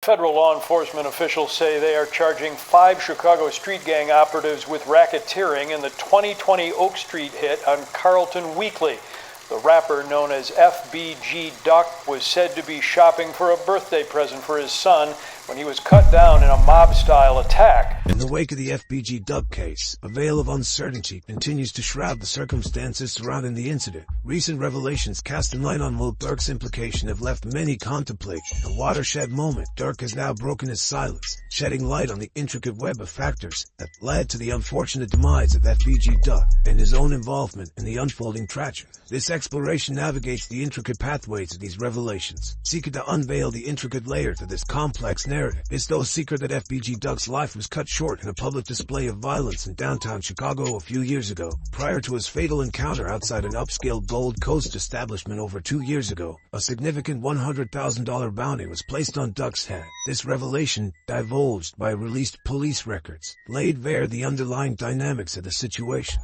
Federal law enforcement officials say they are charging 5 Chicago street gang operatives with racketeering in the 2020 Oak Street hit on Carlton Weekly. The rapper, known as FBG Duck, was said to be shopping for a birthday present for his son when he was cut down in a mob-style attack. In the wake of the FBG Duck case, a veil of uncertainty continues to shroud the circumstances surrounding the incident. Recent revelations casting light on Lil Durk's implication have left many contemplating a watershed moment. Durk has now broken his silence, shedding light on the intricate web of factors that led to the unfortunate demise of FBG Duck and his own involvement in the unfolding tragedy. This exploration navigates the intricate pathways of these revelations, seeking to unveil the intricate layers of this complex narrative. It's no secret that FBG Duck's life was cut short in a public display of violence in downtown Chicago a few years ago. Prior to his fatal encounter outside an upscale Gold Coast establishment over 2 years ago, a significant $100,000 bounty was placed on Duck's head. This revelation, divulged by released police records, laid bare the underlying dynamics of the situation.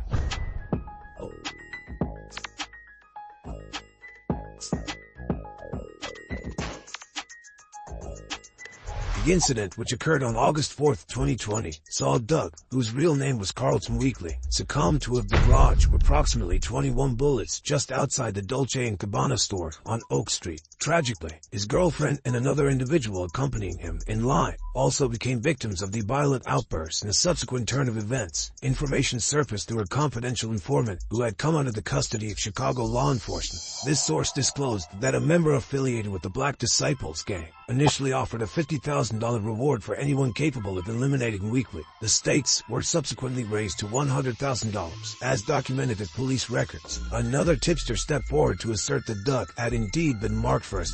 The incident, which occurred on August 4, 2020, saw Duck, whose real name was Carlton Weekly, succumb to a barrage of approximately 21 bullets just outside the Dolce & Gabbana store on Oak Street. Tragically, his girlfriend and another individual accompanying him in line also became victims of the violent outburst in a subsequent turn of events. Information surfaced through a confidential informant who had come under the custody of Chicago law enforcement. This source disclosed that a member affiliated with the Black Disciples gang initially offered a $50,000 reward for anyone capable of eliminating Weekly. The stakes were subsequently raised to $100,000, as documented in police records. Another tipster stepped forward to assert that Duck had indeed been marked for us,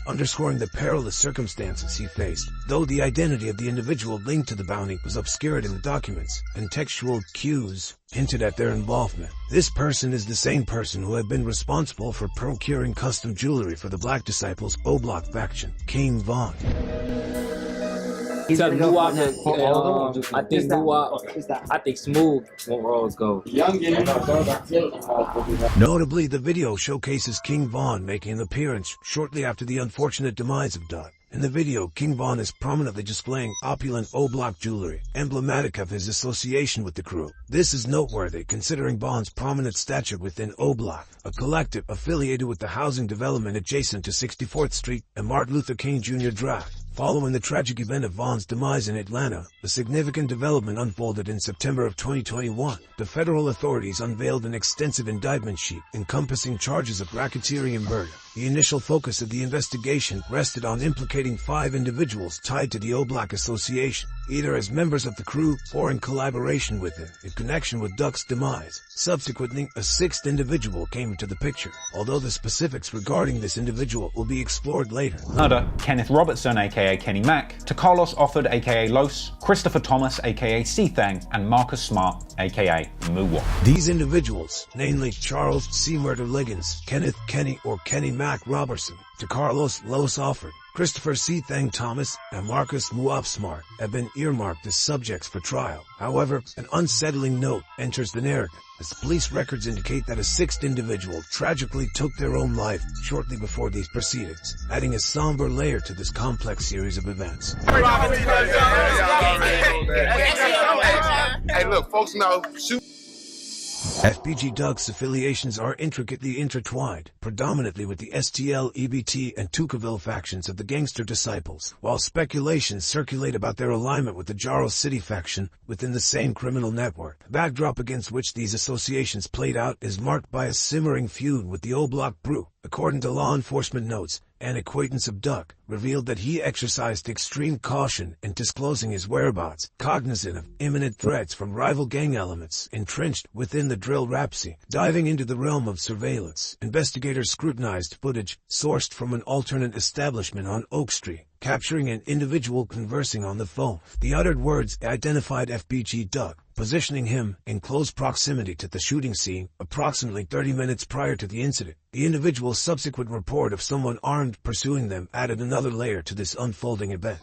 underscoring the perilous circumstances he faced. Though the identity of the individual linked to the bounty was obscured in the documents, and textual cues hinted at their involvement. This person is the same person who had been responsible for procuring custom jewelry for the Black Disciples O-Block faction, King Von. Tell Nuwop that I think Smooth won't Rose go. Notably, the video showcases King Von making an appearance shortly after the unfortunate demise of Duck. In the video, King Von is prominently displaying opulent O-Block jewelry, emblematic of his association with the crew. This is noteworthy considering Von's prominent stature within O-Block, a collective affiliated with the housing development adjacent to 64th Street and Martin Luther King Jr. Drive. Following the tragic event of Von's demise in Atlanta, a significant development unfolded in September of 2021. The federal authorities unveiled an extensive indictment sheet encompassing charges of racketeering and murder. The initial focus of the investigation rested on implicating 5 individuals tied to the O-Block Association, either as members of the crew or in collaboration with it, in connection with Duck's demise. Subsequently, a 6th individual came into the picture, although the specifics regarding this individual will be explored later. Another, Kenneth Robertson aka Kenny Mac, to Carlos Offord aka Los, Christopher Thomas aka C-Thang, and Marcus Smart aka Muwa. These individuals, namely Charles C. Murder Liggins, Kenneth Kenny or Kenny Mac Robertson, to Carlos Los Offord, Christopher C. Thang Thomas, and Marcus Muwop Smart, have been earmarked as subjects for trial. However, an unsettling note enters the narrative, as police records indicate that a 6th individual tragically took their own life shortly before these proceedings, adding a somber layer to this complex series of events. Hey, look, folks know, shoot. FBG Duck's affiliations are intricately intertwined, predominantly with the STL, EBT, and Tukaville factions of the Gangster Disciples, while speculations circulate about their alignment with the Jarrow City faction within the same criminal network. The backdrop against which these associations played out is marked by a simmering feud with the O-Block Brew. According to law enforcement notes, an acquaintance of Duck revealed that he exercised extreme caution in disclosing his whereabouts, cognizant of imminent threats from rival gang elements entrenched within the drill Rapsy. Diving into the realm of surveillance, investigators scrutinized footage sourced from an alternate establishment on Oak Street, capturing an individual conversing on the phone. The uttered words identified FBG Duck, positioning him in close proximity to the shooting scene approximately 30 minutes prior to the incident. The individual's subsequent report of someone armed pursuing them added another layer to this unfolding event.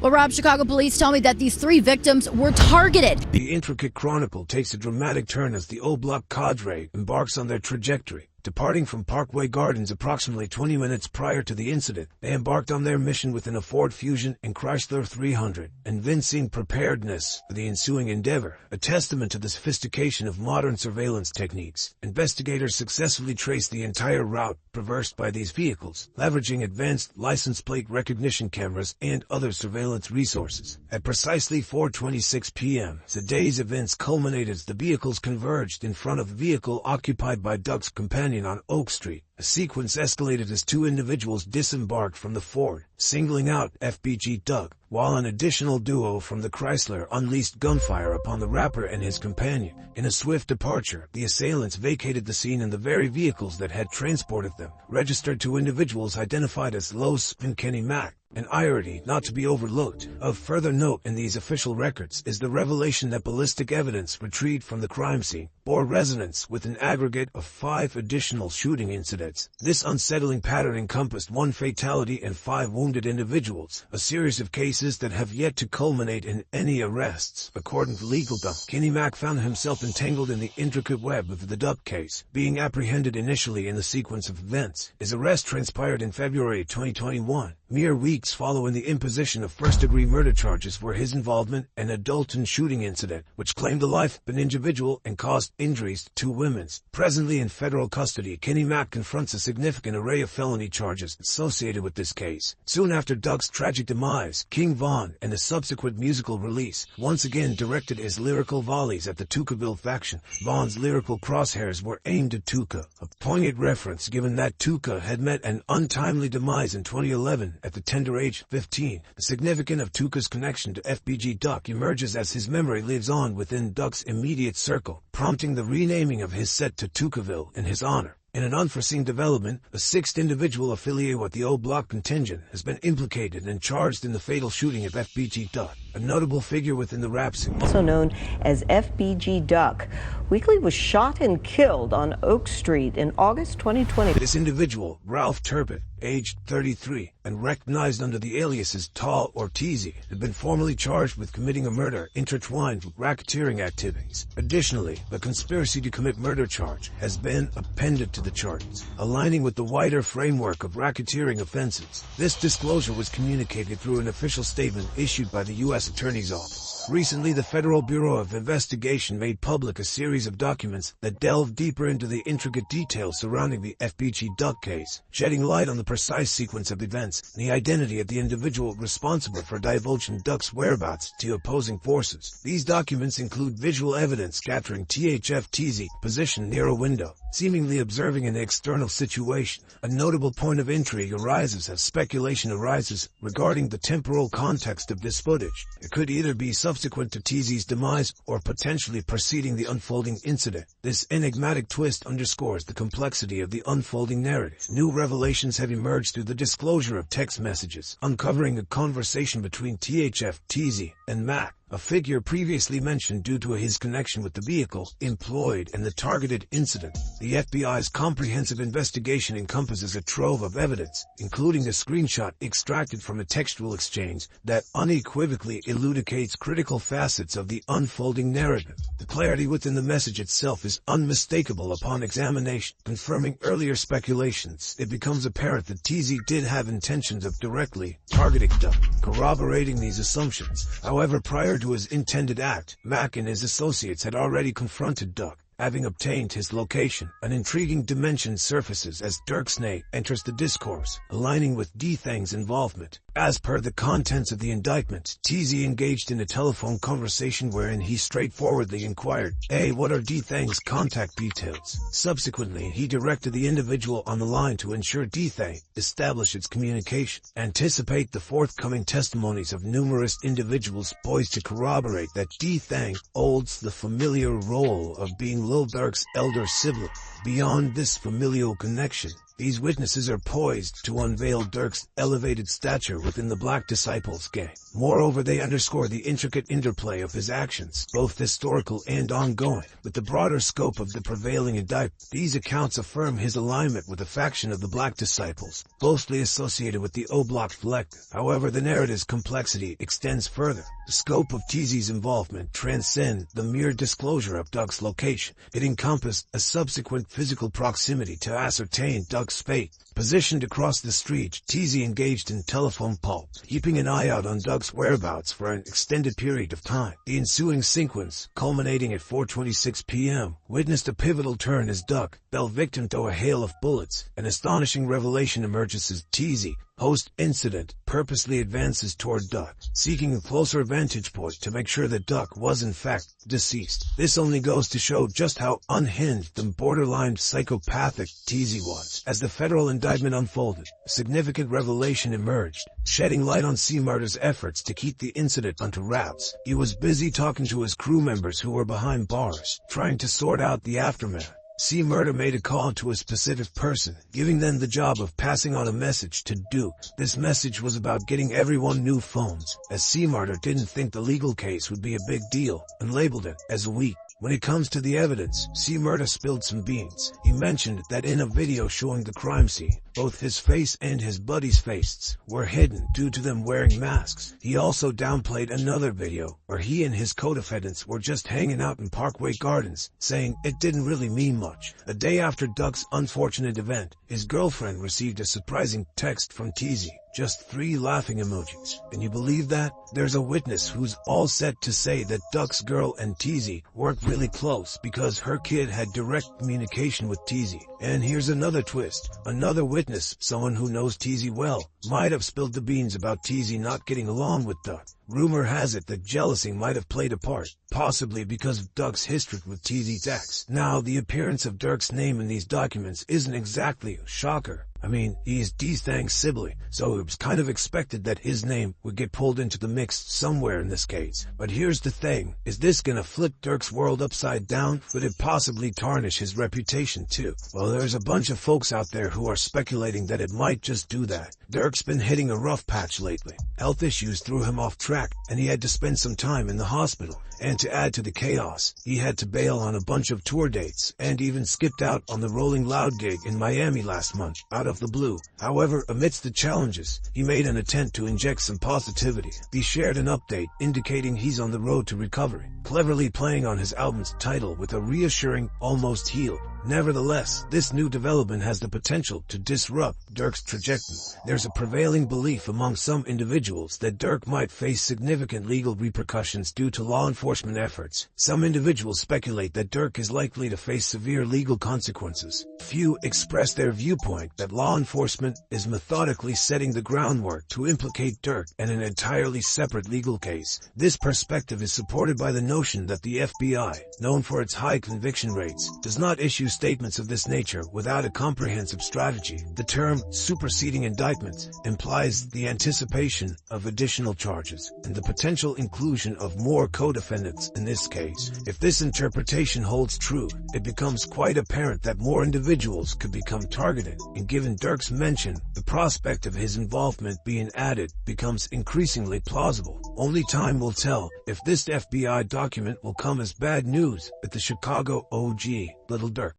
Well, Rob, Chicago police tell me that these 3 victims were targeted. The intricate chronicle takes a dramatic turn as the O-Block cadre embarks on their trajectory, Departing from Parkway Gardens approximately 20 minutes prior to the incident, they embarked on their mission within a Ford Fusion and Chrysler 300, evincing preparedness for the ensuing endeavor, a testament to the sophistication of modern surveillance techniques. Investigators successfully traced the entire route traversed by these vehicles, leveraging advanced license plate recognition cameras and other surveillance resources. At precisely 4:26 p.m., the day's events culminated as the vehicles converged in front of a vehicle occupied by Doug's companion on Oak Street. A sequence escalated as two individuals disembarked from the Ford, singling out FBG Doug, while an additional duo from the Chrysler unleashed gunfire upon the rapper and his companion. In a swift departure, the assailants vacated the scene and the very vehicles that had transported them, registered to individuals identified as Los and Kenny Mack. An irony not to be overlooked. Of further note in these official records is the revelation that ballistic evidence retrieved from the crime scene bore resonance with an aggregate of 5 additional shooting incidents. This unsettling pattern encompassed 1 fatality and 5 wounded individuals, a series of cases that have yet to culminate in any arrests. According to LegalZoom, Kenny Mack found himself entangled in the intricate web of the Duck case, being apprehended initially in the sequence of events. His arrest transpired in February 2021, mere weeks following the imposition of first-degree murder charges for his involvement in a Dalton shooting incident, which claimed the life of an individual and caused injuries to 2 women. Presently in federal custody, Kenny Mack confronts a significant array of felony charges associated with this case. Soon after Doug's tragic demise, King Von and the subsequent musical release once again directed his lyrical volleys at the Tukaville faction. Von's lyrical crosshairs were aimed at Tuka, a poignant reference given that Tuka had met an untimely demise in 2011 at the tender age of 15. The significance of Tuka's connection to FBG Duck emerges as his memory lives on within Duck's immediate circle, prompting the renaming of his set to Tukaville in his honor. In an unforeseen development, a 6th individual affiliated with the O-Block contingent has been implicated and charged in the fatal shooting of FBG Duck, a notable figure within the rap scene. Also known as FBG Duck, Weekley was shot and killed on Oak Street in August 2020. This individual, Ralph Turpin, aged 33, and recognized under the aliases Tall or Teasy, had been formally charged with committing a murder intertwined with racketeering activities. Additionally, the conspiracy to commit murder charge has been appended to the charges, aligning with the wider framework of racketeering offenses. This disclosure was communicated through an official statement issued by the U.S. Attorney's Office. Recently, the Federal Bureau of Investigation made public a series of documents that delve deeper into the intricate details surrounding the FBG Duck case, shedding light on the precise sequence of events and the identity of the individual responsible for divulging Duck's whereabouts to opposing forces. These documents include visual evidence capturing THF-TZ positioned near a window, seemingly observing an external situation. A notable point of intrigue arises as speculation arises regarding the temporal context of this footage. It could either be subsequent to TZ's demise or potentially preceding the unfolding incident. This enigmatic twist underscores the complexity of the unfolding narrative. New revelations have emerged through the disclosure of text messages, uncovering a conversation between THF, TZ, and Mac, a figure previously mentioned due to his connection with the vehicle employed in the targeted incident. The FBI's comprehensive investigation encompasses a trove of evidence, including a screenshot extracted from a textual exchange that unequivocally elucidates critical facets of the unfolding narrative. The clarity within the message itself is unmistakable upon examination, confirming earlier speculations. It becomes apparent that TZ did have intentions of directly targeting Duck, corroborating these assumptions. However, prior to his intended act, Mack and his associates had already confronted Duck, having obtained his location. An intriguing dimension surfaces as Dirksnay enters the discourse, aligning with D-Thang's involvement. As per the contents of the indictment, TZ engaged in a telephone conversation wherein he straightforwardly inquired, "Hey, what are D-Thang's contact details?" Subsequently, he directed the individual on the line to ensure D-Thang establish its communication. Anticipate the forthcoming testimonies of numerous individuals poised to corroborate that D-Thang holds the familiar role of being Lil Durk's elder sibling. Beyond this familial connection, These witnesses are poised to unveil Dirk's elevated stature within the Black Disciples gang. Moreover, they underscore the intricate interplay of his actions, both historical and ongoing, with the broader scope of the prevailing indictment. These accounts affirm his alignment with a faction of the Black Disciples, closely associated with the O-Block collective. However, the narrative's complexity extends further. The scope of TZ's involvement transcends the mere disclosure of Duck's location. It encompassed a subsequent physical proximity to ascertain Duck's fate. Positioned across the street, TZ engaged in telephone pulp, keeping an eye out on Duck's whereabouts for an extended period of time. The ensuing sequence, culminating at 4:26 p.m., witnessed a pivotal turn as Duck fell victim to a hail of bullets. An astonishing revelation emerges as TZ, post-incident, purposely advances toward Duck, seeking a closer vantage point to make sure that Duck was in fact deceased. This only goes to show just how unhinged and borderline psychopathic TZ was. As the federal indictment unfolded, a significant revelation emerged, shedding light on C-Murder's efforts to keep the incident under wraps. He was busy talking to his crew members who were behind bars, trying to sort out the aftermath. C-Murder made a call to a specific person, giving them the job of passing on a message to Duke. This message was about getting everyone new phones, as C-Murder didn't think the legal case would be a big deal, and labeled it as weak. When it comes to the evidence, C-Murder spilled some beans. He mentioned that in a video showing the crime scene, both his face and his buddies' faces were hidden due to them wearing masks. He also downplayed another video where he and his co-defendants were just hanging out in Parkway Gardens, saying it didn't really mean much. A day after Duck's unfortunate event, his girlfriend received a surprising text from TZ. Just 3 laughing emojis. Can you believe that? There's a witness who's all set to say that Duck's girl and TZ worked really close because her kid had direct communication with TZ. And here's another twist. Another witness, someone who knows TZ well, might have spilled the beans about TZ not getting along with Duck. Rumor has it that jealousy might have played a part, possibly because of Duck's history with TZ's ex. Now, the appearance of Dirk's name in these documents isn't exactly a shocker. I mean, he's D-Thang's sibling, so it was kind of expected that his name would get pulled into the mix somewhere in this case. But here's the thing, is this gonna flip Dirk's world upside down? Would it possibly tarnish his reputation too? Well, there's a bunch of folks out there who are speculating that it might just do that. Dirk's been hitting a rough patch lately. Health issues threw him off track, and he had to spend some time in the hospital. And to add to the chaos, he had to bail on a bunch of tour dates, and even skipped out on the Rolling Loud gig in Miami last month, out of the blue. However, amidst the challenges, he made an attempt to inject some positivity. He shared an update indicating he's on the road to recovery, cleverly playing on his album's title with a reassuring, almost healed. Nevertheless, this new development has the potential to disrupt Dirk's trajectory. There's a prevailing belief among some individuals that Dirk might face significant legal repercussions due to law enforcement efforts. Some individuals speculate that Dirk is likely to face severe legal consequences. Few express their viewpoint that law enforcement is methodically setting the groundwork to implicate Dirk in an entirely separate legal case. This perspective is supported by the notion that the FBI, known for its high conviction rates, does not issue statements of this nature without a comprehensive strategy. The term superseding indictment implies the anticipation of additional charges and the potential inclusion of more co-defendants in this case. If this interpretation holds true, it becomes quite apparent that more individuals could become targeted, and given Dirk's mention, the prospect of his involvement being added becomes increasingly plausible. Only time will tell if this FBI document will come as bad news at the Chicago OG, Little Dirk.